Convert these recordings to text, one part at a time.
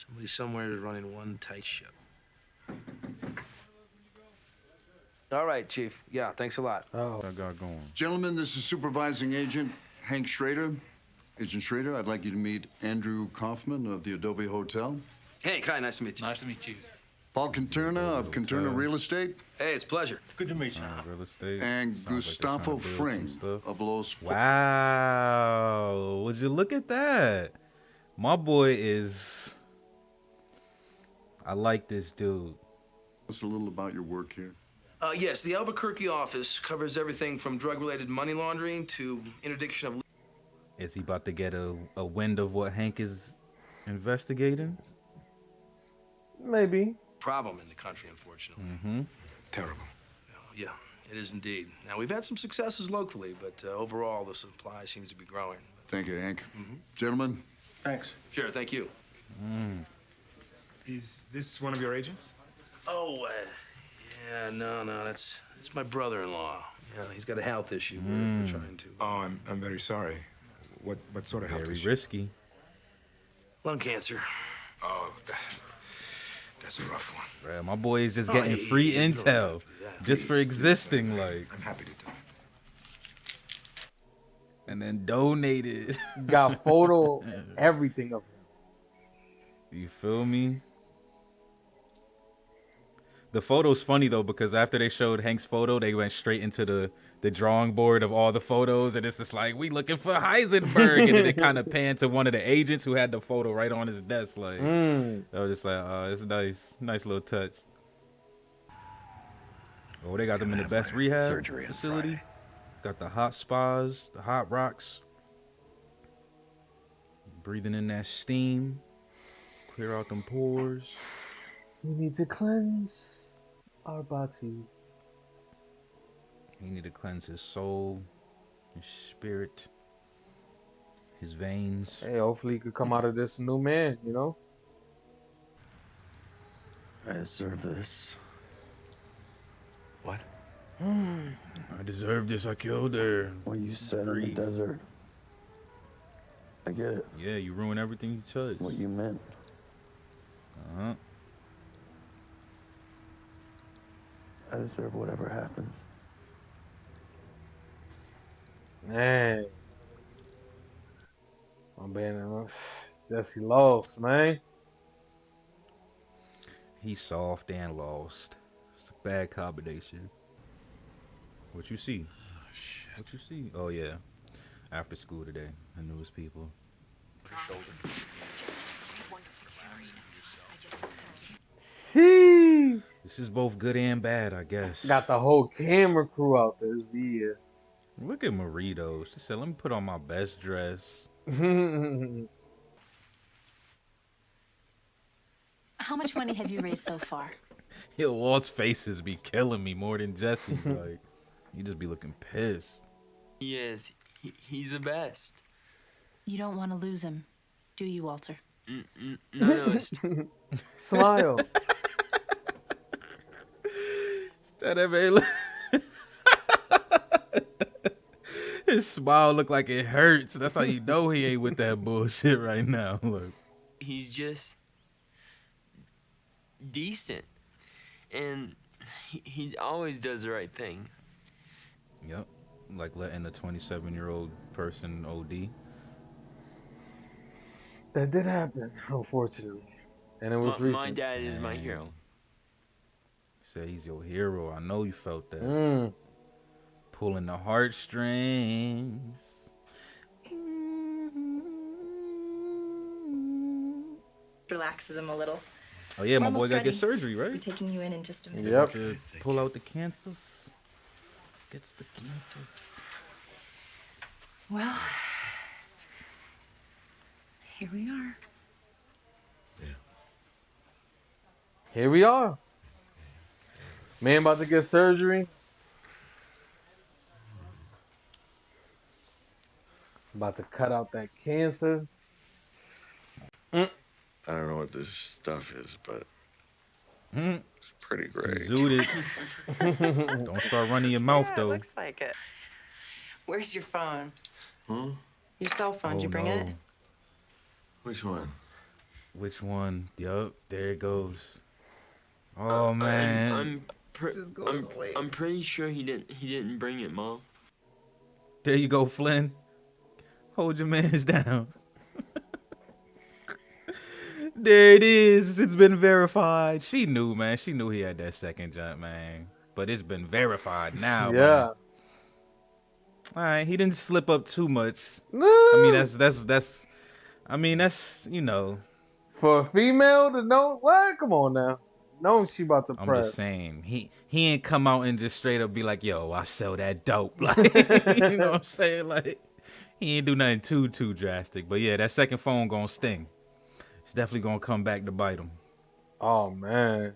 Somebody somewhere is running one tight ship. All right, Chief. Yeah, thanks a lot. Oh, I got going. Gentlemen, this is Supervising Agent Hank Schrader. Agent Schrader, I'd like you to meet Andrew Kaufman of the Adobe Hotel. Hey, Kai, nice to meet you. Nice to meet you. Paul Conterna of Conterna Real Estate. Hey, it's a pleasure. Good to meet you. Real estate. And Sounds like they're Gustavo trying to build some Fring stuff. of Los... Wow. Would you look at that? My boy is... I like this dude. Tell us a little about your work here. Yes, the Albuquerque office covers everything from drug-related money laundering to interdiction of... Is he about to get a wind of what Hank is investigating? Maybe. problem in the country, unfortunately. Mm-hmm. Terrible. Yeah, it is indeed. Now, we've had some successes locally, but overall, the supply seems to be growing. Thank you, Hank. Gentlemen? Thanks. Sure, thank you. Is this one of your agents? Oh, yeah, no, that's my brother-in-law. Yeah, he's got a health issue. We're trying to... Oh, I'm very sorry. What sort of health Very issue? risky. Lung cancer. Oh, that's a rough one. Right, my boy is just getting free you don't intel have to do that, just for please. existing, like, I'm happy to do it. and then donated. Got photo, everything of him. You feel me? The photo's funny though, because after they showed Hank's photo, they went straight into the drawing board of all the photos, and it's just like, we looking for Heisenberg, and then it kind of panned to one of the agents who had the photo right on his desk. Like, I was just like, oh, it's nice little touch. Oh, they got them in the best rehab facility. Got the hot spas, the hot rocks. Breathing in that steam, clear out them pores. We need to cleanse our body. He need to cleanse his soul, his spirit, his veins. Hey, hopefully he could come out of this a new man, you know? I deserve this. What? I deserve this. I killed her. What you said in the desert. I get it. Yeah, you ruin everything you touch. What you meant. Uh-huh. I deserve whatever happens. Man. I'm being Jesse lost, man. He's soft and lost. It's a bad combination. What you see? Oh, shit. What you see? Oh, yeah. After school today, the newest people. Sheesh. This is both good and bad, I guess. Got the whole camera crew out there. Yeah. Look at Marito. She said, let me put on my best dress. How much money have you raised so far? Yo, Walt's faces be killing me more than Jesse's. Like, you just be looking pissed. He is. He's the best. You don't want to lose him, do you, Walter? No. Smile. That man look. His smile look like it hurts. That's how you know he ain't with that bullshit right now. Look. He's just decent. And he always does the right thing. Yep. Like letting a 27-year-old person OD. That did happen, unfortunately. And it was recent. My dad is my hero. He said he's your hero. I know you felt that. Pulling the heartstrings. Relaxes him a little. Oh yeah, my We're boy almost got to get ready. surgery, We're right? taking you in just a minute. Yep. To pull out the cancers. Gets the cancers. Well, here we are. Here we are. Man about to get surgery. About to cut out that cancer. I don't know what this stuff is, but it's pretty great. Zooted. Don't start running your mouth Yeah, though. it looks like it. Where's your phone? Hmm? Your cell phone. Did Oh, you bring no. it? Which one? Which one? Yup, there it goes. Oh man. I'm Just go to sleep. I'm pretty sure he didn't bring it, Mom. There you go, Flynn. Hold your mans down. There it is. It's been verified. She knew, man. She knew he had that second jump, man. But it's been verified now, man. Yeah. All right, he didn't slip up too much. I mean, that's. I mean, that's, you know. For a female to know what? Come on now. No, she about to I'm press. just saying, he ain't come out and just straight up be like, "Yo, I sell that dope." Like, you know what I'm saying? Like, he ain't do nothing too drastic. But yeah, that second phone gonna sting. It's definitely gonna come back to bite him. Oh man.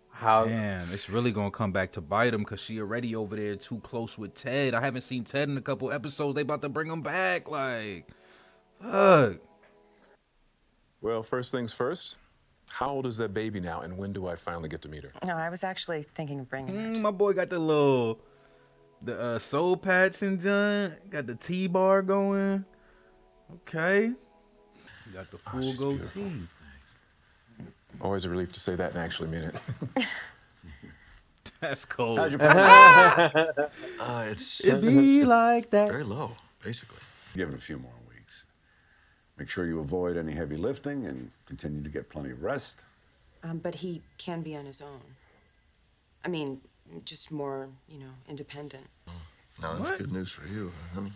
How? Damn, it's really gonna come back to bite him because she already over there too close with Ted. I haven't seen Ted in a couple episodes. They about to bring him back. Like, fuck. Well, first things first. How old is that baby now, and when do I finally get to meet her? No, I was actually thinking of bringing her. My boy got the soul patch and joint. Got the T-bar going. Okay. Got the full she's goatee. beautiful. Always a relief to say that and actually mean it. That's cold. How's your pressure? It's It be like that. very low, basically. Give it a few more weeks. Make sure you avoid any heavy lifting and continue to get plenty of rest. But he can be on his own. I mean, just more, independent. No, that's good news for you, honey.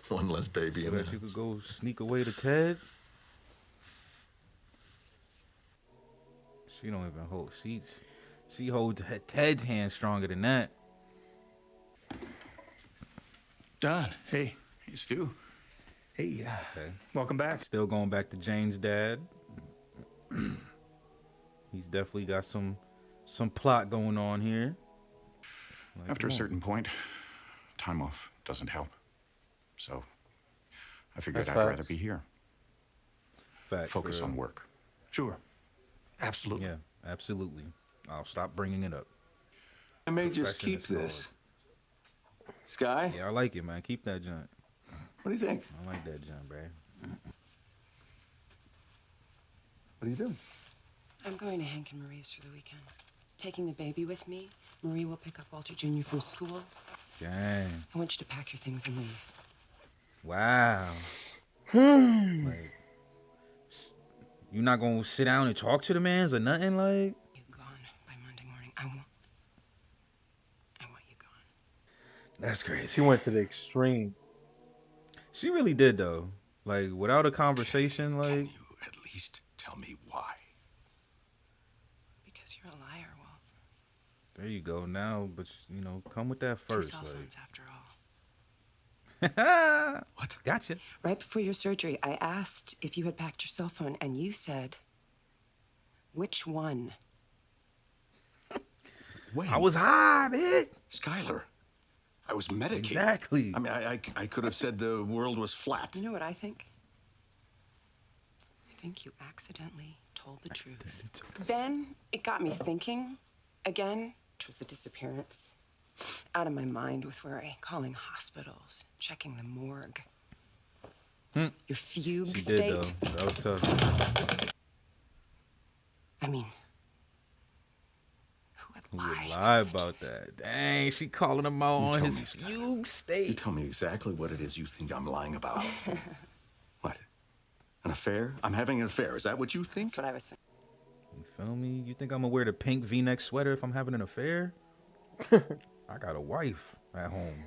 One less baby in Unless there. you could go sneak away to Ted. She don't even hold. She holds Ted's hand stronger than that. Don, hey Stu. Hey, Okay. welcome back. Still going back to Jane's dad. He's definitely got some plot going on here. Like, After a come on. certain point, time off doesn't help. So I figured That's I'd facts. rather be here. Facts, Focus bro. on work. Sure. Absolutely. Yeah, absolutely. I'll stop bringing it up. I may just Profession keep is this. Sky, Yeah, I like it, man. Keep that joint. what do you think? I like that joint, bro. What are you doing? I'm going to Hank and Marie's for the weekend. Taking the baby with me. Marie will pick up Walter Jr. from school. Dang. I want you to pack your things and leave. Wow. Like, you not gonna sit down and talk to the mans or nothing, like? You gone by Monday morning. I want you gone. That's crazy. She went to the extreme. She really did though. Like, without a conversation, like. Can you at least tell me why? Because you're a liar, Walt. There you go now, but come with that Two first, cell like. phones, after all. What? Gotcha. Right before your surgery, I asked if you had packed your cell phone, and you said, which one? When? I was high, bitch. Skylar, I was medicated. Exactly. I mean, I could have said the world was flat. You know what I think? I think you accidentally told the truth. Then it got me thinking again. It was the disappearance. Out of my mind with worry, calling hospitals, checking the morgue. Your fugue She state. did though. That was tough. I mean, who would Who lie? would lie about that? Dang, she calling him out on tell his me, Skylar. fugue You state. tell me exactly what it is you think I'm lying about. What? An affair? I'm having an affair. Is that what you think? That's what I was thinking. You feel me? You think I'm gonna wear the pink V-neck sweater if I'm having an affair? I got a wife at home.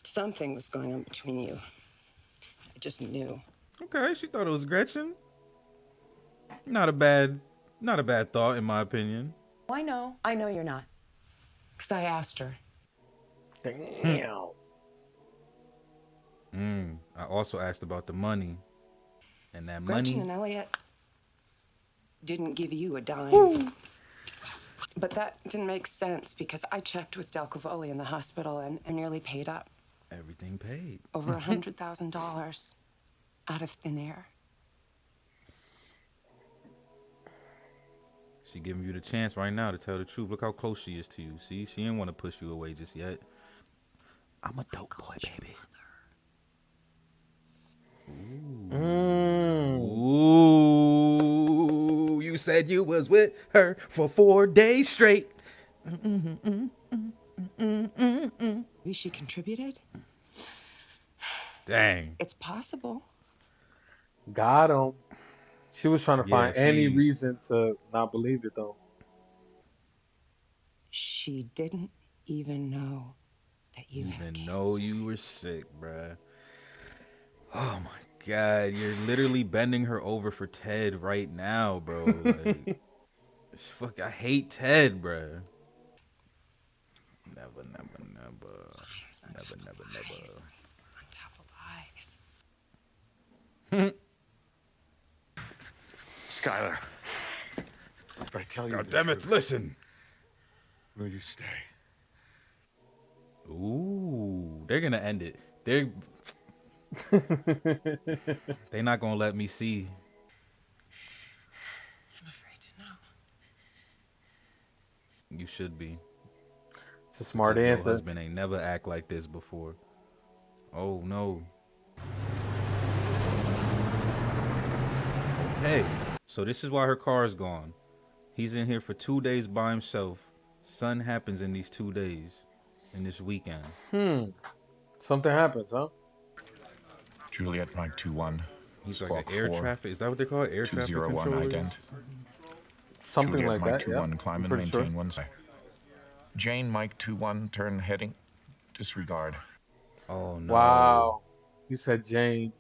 Something was going on between you. I just knew. Okay, she thought it was Gretchen. Not a bad thought in my opinion. I know you're not. Because I asked her. Damn. I also asked about the money. And that Gretchen money. and Elliot didn't give you a dime. But that didn't make sense because I checked with Del Cavoli in the hospital and nearly paid up. Everything paid. Over $100,000 out of thin air. She giving you the chance right now to tell the truth. Look how close she is to you. See, she didn't want to push you away just yet. I'm a dope boy, baby. Ooh. said you was with her for 4 days straight. Maybe she contributed? Dang. It's possible. Got him. She was trying to find any she- reason to not believe it, though. She didn't even know that you had Even know you were sick, bruh. Oh my God, you're literally bending her over for Ted right now, bro. Like, fuck, I hate Ted, bruh. Never. lies on top of lies. Skylar, if I tell you God the damn it, truth, listen. will you stay? Ooh, they're gonna end it. They're not gonna let me see. I'm afraid to know. You should be. It's a smart 'Cause your answer. husband ain't never act like this before. Oh no. Okay, so this is why her car is gone. He's in here for 2 days by himself. Something happens in these 2 days, in this weekend. Something happens, huh? Juliet Mike 21. He's like Squawk an air 4, traffic. Is that what they call it? Air traffic 201 controller? ident. Something Juliet like Mike that. 21, Yeah. climb and Pretty maintain sure. one side. Jane Mike 21, turn heading. Disregard. Oh no. Wow. You said Jane.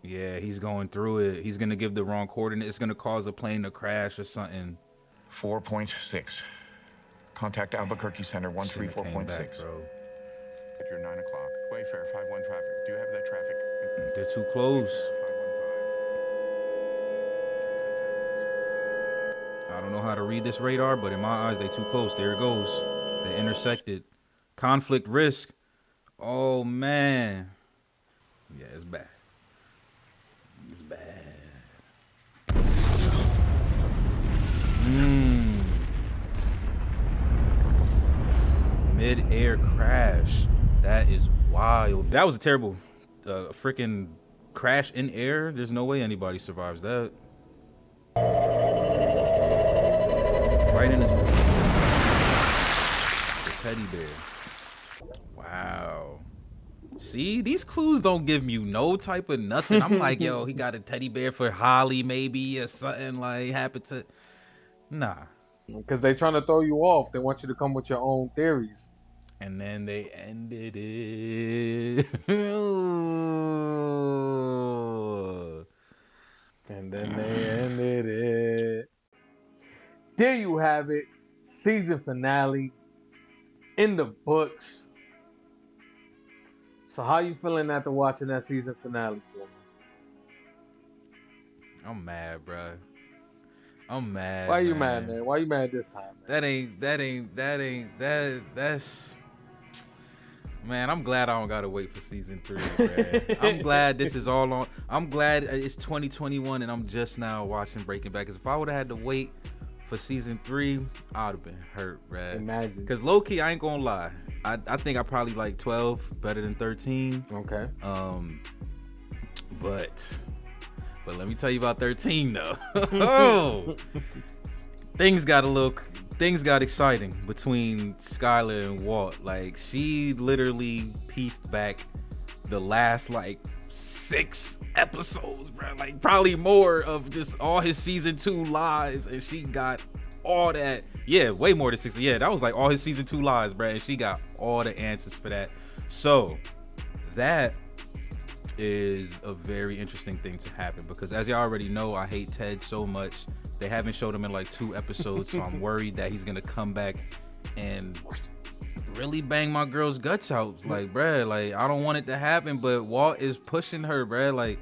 Yeah, he's going through it. He's gonna give the wrong coordinate. It's gonna cause a plane to crash or something. 4.6. Contact Albuquerque Center Shouldn't have came back, 134.6. bro. At your 9 o'clock. Wayfarer 51 traffic. Do you have that traffic? They're too close. I don't know how to read this radar, but in my eyes, they too close. There it goes. They intersected. Conflict risk. Oh man. Yeah, it's bad. It's bad. Mid-air crash. That is wild. That was a terrible freaking crash in air. There's no way anybody survives that. Right in his the teddy bear. Wow. See, these clues don't give you no type of nothing. I'm like, yo, he got a teddy bear for Holly, maybe, or something like happened to. Nah. Because they're trying to throw you off. They want you to come with your own theories. And then they ended it. And then they ended it. There you have it. Season finale. In the books. So how you feeling after watching that season finale? I'm mad, bro. I'm mad. Why you mad, man? Why you mad this time, man? That's man, I'm glad I don't gotta wait for season 3, man. I'm glad this is all on. I'm glad it's 2021 and I'm just now watching Breaking Bad. Because if I would have had to wait for season 3, I'd have been hurt, bruh. Imagine. Because low-key, I ain't gonna lie. I think I probably like 12 better than 13. Okay. But let me tell you about 13 though. Oh, things got exciting between Skylar and Walt. Like, she literally pieced back the last like 6 episodes, bro. Like, probably more of just all his season 2 lies, and she got all that. Yeah, way more than 60. Yeah, that was like all his season 2 lies, bro, and she got all the answers for that. So that is a very interesting thing to happen, because as y'all already know, I hate Ted so much. They haven't showed him in like 2 episodes, so I'm worried that he's gonna come back and really bang my girl's guts out. Like, bruh, like, I don't want it to happen, but Walt is pushing her, bruh. Like,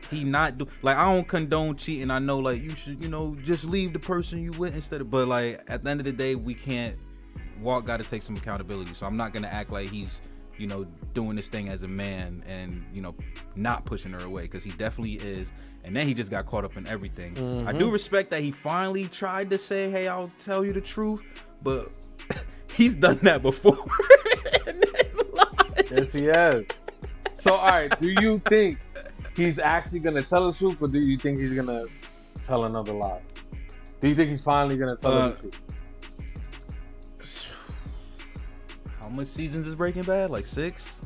he not do, like, I don't condone cheating. I know, like, you should, you know, just leave the person you with instead of, but like, at the end of the day, we can't, Walt got to take some accountability. So I'm not gonna act like he's, you know, doing this thing as a man and, you know, not pushing her away, because he definitely is. And then he just got caught up in everything. I do respect that he finally tried to say, hey, I'll tell you the truth, but he's done that before. Yes, he has. So, all right, do you think he's actually gonna tell the truth, or do you think he's gonna tell another lie? Do you think he's finally gonna tell her the truth? How much seasons is Breaking Bad? Like 6?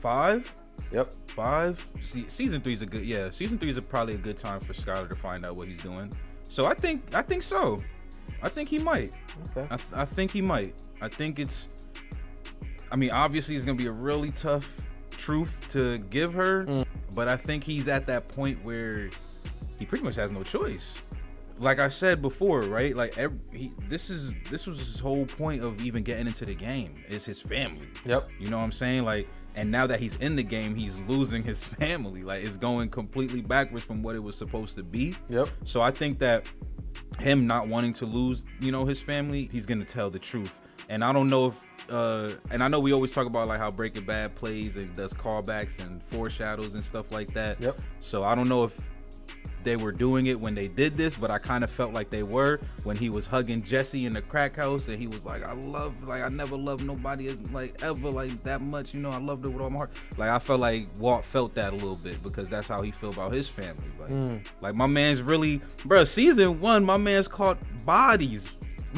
5? Yep. 5. Season 3 is a good. Yeah, season 3 is probably a good time for Skyler to find out what he's doing. So I think so. I think he might. Okay. I think he might. I think it's. I mean, obviously, it's gonna be a really tough truth to give her, but I think he's at that point where he pretty much has no choice. Like I said before, right? Like this was his whole point of even getting into the game is his family. Yep. You know what I'm saying? Like, and now that he's in the game, he's losing his family. Like, it's going completely backwards from what it was supposed to be. Yep. So I think that him not wanting to lose, his family, he's gonna tell the truth. And I don't know if, and I know we always talk about like how Breaking Bad plays and does callbacks and foreshadows and stuff like that. Yep. So I don't know if they were doing it when they did this, but I kind of felt like they were when he was hugging Jesse in the crack house and he was like, I never loved nobody as like ever like that much, I loved her with all my heart. Like I felt like Walt felt that a little bit because that's how he feel about his family. Like my man's really, bro, season 1, my man's caught bodies.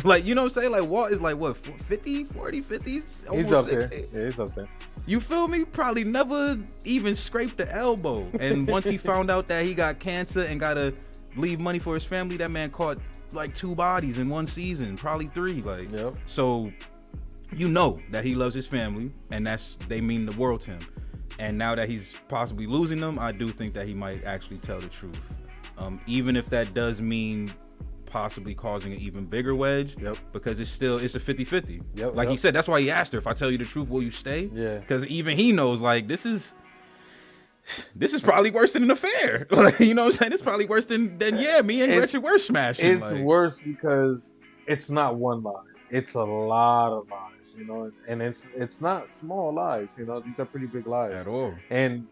Like, you know what I'm saying? Like Walt is like what, 50, 40, 50? He's up 60. There. Yeah, he's up there. You feel me? Probably never even scraped the elbow. And once he found out that he got cancer and gotta leave money for his family, that man caught like 2 bodies in 1 season, probably 3. Like, yep. So that he loves his family, and they mean the world to him. And now that he's possibly losing them, I do think that he might actually tell the truth. Even if that does mean possibly causing an even bigger wedge. Yep. Because it's a 50-50. Yep. Like he said, that's why he asked her, if I tell you the truth, will you stay? Yeah. Because even he knows, like, this is probably worse than an affair. Like, you know what I'm saying? It's probably worse than me and Gretchen were smashing. It's worse because it's not one lie. It's a lot of lies, and it's not small lies, these are pretty big lies. At all. And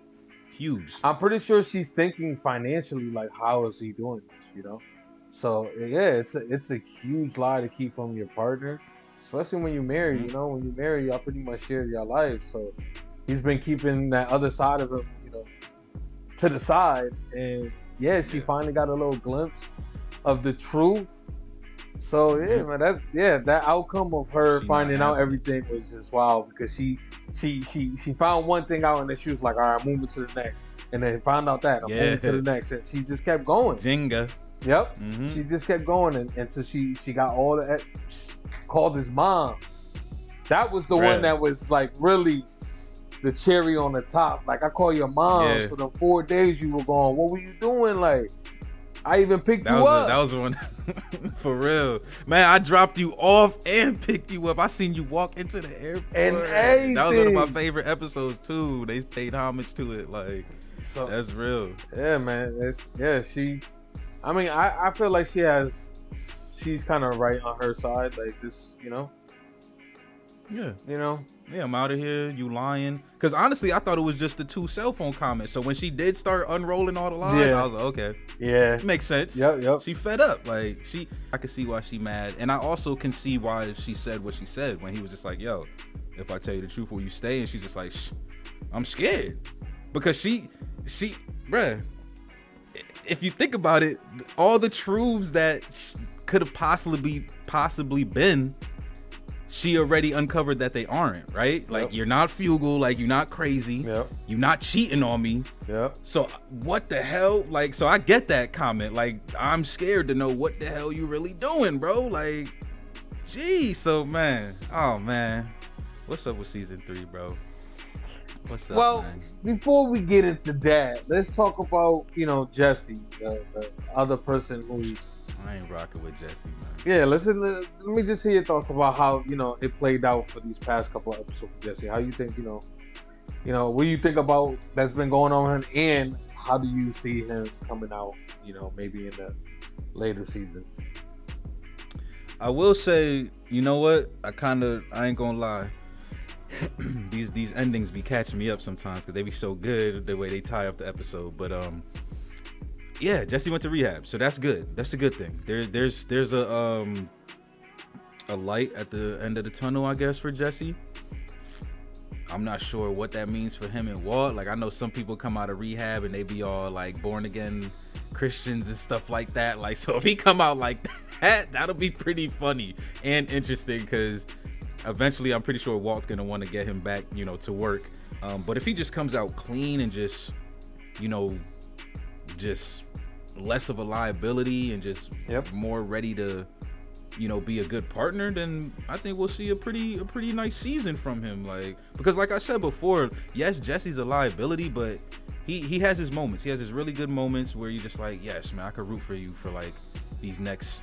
huge. I'm pretty sure she's thinking financially, like, how is he doing this, So yeah, it's a huge lie to keep from your partner, especially when you're married. When you're married, y'all pretty much share your life. So he's been keeping that other side of him, to the side. And yeah, she finally got a little glimpse of the truth. So yeah, man, that outcome of her finding out everything was just wow, because she found one thing out and then she was like, all right, I'm moving to the next, and then found out that I'm moving to the next, and she just kept going. Jenga. Yep. She just kept going until she got all the called his moms. That was the one that was like really the cherry on the top. Like, I call your moms for the 4 days you were gone. What were you doing? Like, I even picked you up. That was the one. For real, man. I dropped you off and picked you up. I seen you walk into the airport. And everything. That was one of my favorite episodes too. They paid homage to it. Like, so that's real. Yeah, man. I feel like she's kind of right on her side. Like this, Yeah. Yeah, I'm out of here. You lying? Because honestly, I thought it was just the 2 cell phone comments. So when she did start unrolling all the lies, I was like, okay. Yeah. Makes sense. Yep. She fed up. Like, I could see why she mad. And I also can see why she said what she said when he was just like, yo, if I tell you the truth, will you stay? And she's just like, I'm scared. Because she, bruh, if you think about it, all the truths that could have possibly been, she already uncovered that they aren't, right? Like, you're not Fugal, like, you're not crazy, you're not cheating on me. So what the hell? Like, so I get that comment. Like, I'm scared to know what the hell you really doing, bro. Like, geez. So man, what's up with season 3, bro? What's up, well, man? Before we get into that, let's talk about, Jesse, the other person who's... I ain't rocking with Jesse, man. Yeah, listen, let me just hear your thoughts about how, it played out for these past couple of episodes for Jesse. How you think, what do you think about that's been going on, and how do you see him coming out, maybe in the later seasons? I will say, you know what? I ain't gonna lie. these endings be catching me up sometimes because they be so good the way they tie up the episode. But yeah, Jesse went to rehab, so that's good. That's a good thing. There's a light at the end of the tunnel, I guess, for Jesse. I'm not sure what that means for him and Walt. Like, I know some people come out of rehab and they be all like born again Christians and stuff like that. Like, so if he come out like that, that'll be pretty funny and interesting, because eventually I'm pretty sure Walt's gonna want to get him back, you know, to work. But if he just comes out clean and just, you know, just less of a liability and just more ready to, you know, be a good partner, then I think we'll see a pretty nice season from him. Like, because like I said before, yes, Jesse's a liability, but he has his moments. He has his really good moments where you're just like, yes, man, I could root for you for like these next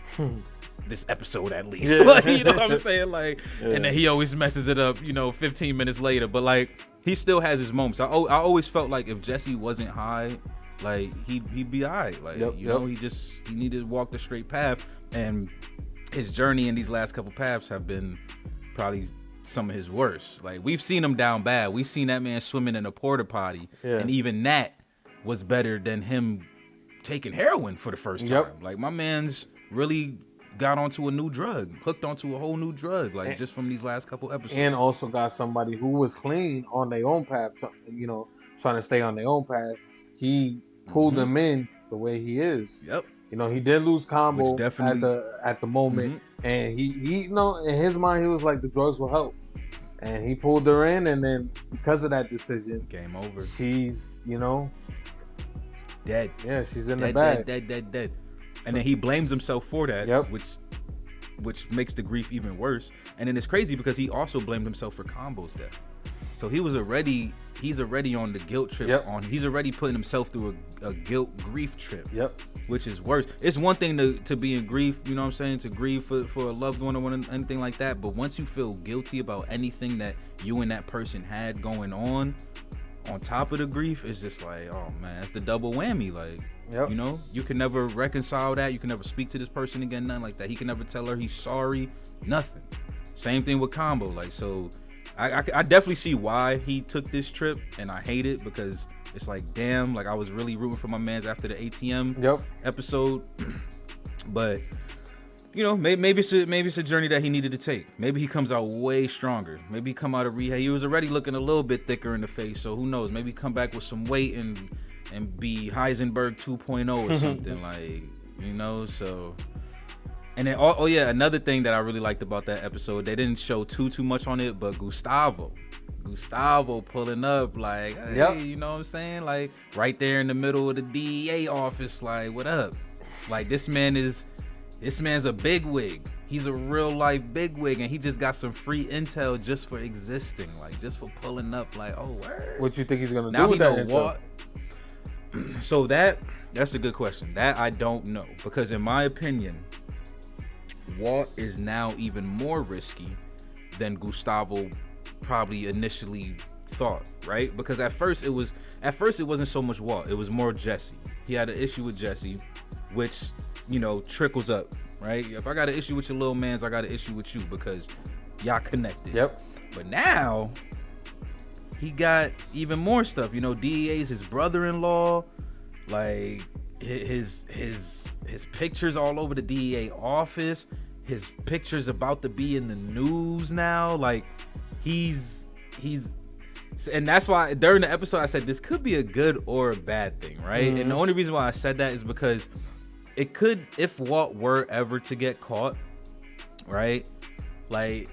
this episode at least. Like, you know what I'm saying? Like, and then he always messes it up, you know, 15 minutes later. But like, he still has his moments. I always felt like if Jesse wasn't high, like he'd be alright. Like, you know, he needed to walk the straight path, and his journey in these last couple paths have been probably some of his worst. Like, we've seen him down bad. We've seen that man swimming in a porta potty, and even that was better than him taking heroin for the first time. Like, my man's really got onto a new drug, hooked onto a whole new drug, like, just from these last couple episodes. And also got somebody who was clean on their own path, you know, trying to stay on their own path. He pulled them in the way he is. You know, he did lose Combo at the moment, and he you know, in his mind, he was like, the drugs will help, and he pulled her in, and then because of that decision, game over. She's, you know, dead. Yeah, she's in the bag. Dead. And then he blames himself for that, which makes the grief even worse. And then it's crazy because he also blamed himself for Combo's death. So he's already on the guilt trip. He's already putting himself through a guilt grief trip. Which is worse. It's one thing to be in grief, you know what I'm saying, to grieve for a loved one or anything like that. But once you feel guilty about anything that you and that person had going on top of the grief, it's just like, oh man, it's the double whammy. Like, you know, you can never reconcile that. You can never speak to this person again, nothing like that. He can never tell her he's sorry, nothing. Same thing with Combo. Like, so I definitely see why he took this trip, and I hate it because it's like, damn, like I was really rooting for my mans after the ATM episode. But you know, maybe it's a journey that he needed to take. Maybe he comes out way stronger. Maybe he come out of rehab. He was already looking a little bit thicker in the face, so who knows? Maybe come back with some weight and be Heisenberg 2.0 or something, like, you know. So, and then another thing that I really liked about that episode, they didn't show too much on it, but Gustavo pulling up, like, hey, you know what I'm saying, like right there in the middle of the DEA office, like, what up? Like, this man's a bigwig. He's a real life bigwig, and he just got some free intel just for existing, like just for pulling up. Like, oh, word. What you think he's gonna do with that intel? What? So that's a good question. That I don't know, because in my opinion, Walt is now even more risky than Gustavo probably initially thought, right? Because at first it wasn't so much Walt, it was more Jesse. He had an issue with Jesse, which, you know, trickles up, right? If I got an issue with your little mans, I got an issue with you because y'all connected. But now he got even more stuff. You know, DEA's his brother-in-law, like his pictures all over the DEA office. His pictures about to be in the news now. Like, he's and that's why during the episode I said this could be a good or a bad thing, right? And the only reason why I said that is because it could, if Walt were ever to get caught, right? Like,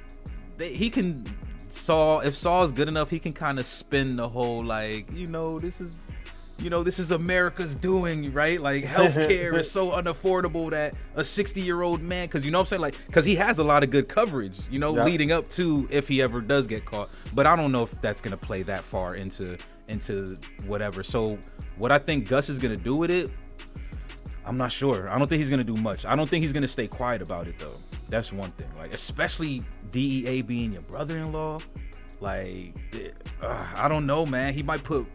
he can if Saul is good enough, he can kind of spin the whole, like, this is America's doing, right? Like, healthcare is so unaffordable that a 60-year-old man, because you know what I'm saying, like, because he has a lot of good coverage, leading up to if he ever does get caught. But I don't know if that's gonna play that far into whatever. So what I think Gus is gonna do with it, I'm not sure. I don't think he's gonna do much. I don't think he's gonna stay quiet about it though. That's one thing. Like, especially DEA being your brother-in-law. Like, I don't know, man. He might put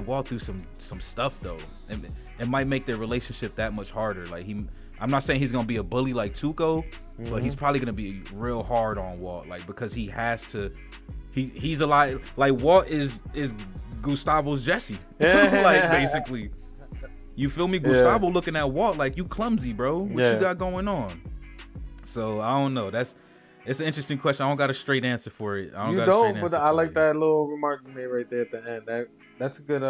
Walt through some stuff though, and it might make their relationship that much harder. Like, I'm not saying he's gonna be a bully like Tuco, but he's probably gonna be real hard on Walt, like, because he has to. He's a lot like Walt is Gustavo's Jesse, like, basically. You feel me? Gustavo looking at Walt like, you clumsy, bro. What you got going on? So I don't know. It's an interesting question. I don't got a straight answer for it. But I like that little remark you made right there at the end. That's a good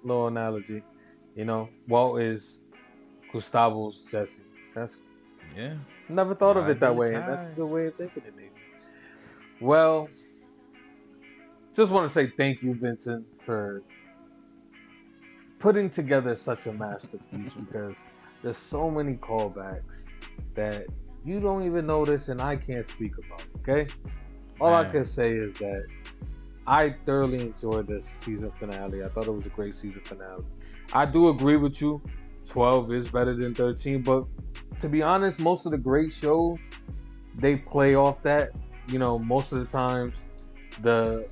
little analogy. You know, Walt is Gustavo's Jesse. That's Yeah. never thought of Might it that be way, and that's a tied. good way of thinking it, maybe. Well, just want to say thank you, Vincent, for putting together such a masterpiece because there's so many callbacks that you don't even notice and I can't speak about. Okay, all I Man. can say is that I thoroughly enjoyed this season finale. I thought it was a great season finale. I do agree with you. 12 is better than 13, but to be honest, most of the great shows they play off that. You know, most of the times the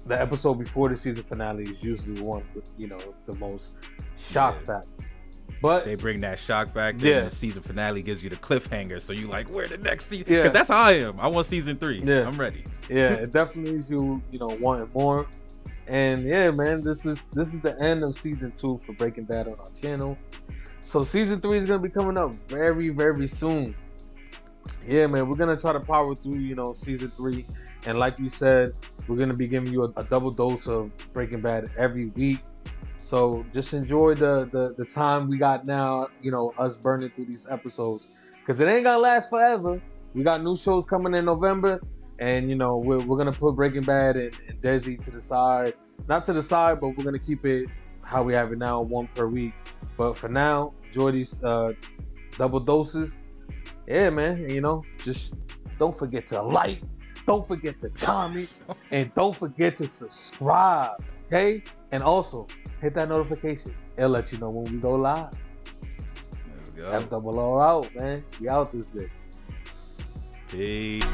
episode before the season finale is usually one with, you know, the most shock factor. But they bring that shock factor, Yeah. and the season finale gives you the cliffhanger. So you like, where the next season? Yeah. Because that's how I am. I want season 3. Yeah. I'm ready. Yeah, it definitely leaves you, you know, wanting more. And yeah, man, this is the end of season 2 for Breaking Bad on our channel. So season 3 is gonna be coming up very, very soon. Yeah, man, we're gonna try to power through, you know, season 3. And like we said, we're gonna be giving you a double dose of Breaking Bad every week. So just enjoy the time we got now, you know, us burning through these episodes. Because it ain't gonna last forever. We got new shows coming in November. And, you know, we're going to put Breaking Bad and Desi to the side. Not to the side, but we're going to keep it how we have it now, 1 per week. But for now, enjoy these double doses. Yeah, man. And, you know, just don't forget to like. Don't forget to comment. And don't forget to subscribe. Okay? And also, hit that notification. It'll let you know when we go live. Let's go. F double O out, man. We out this bitch. Peace.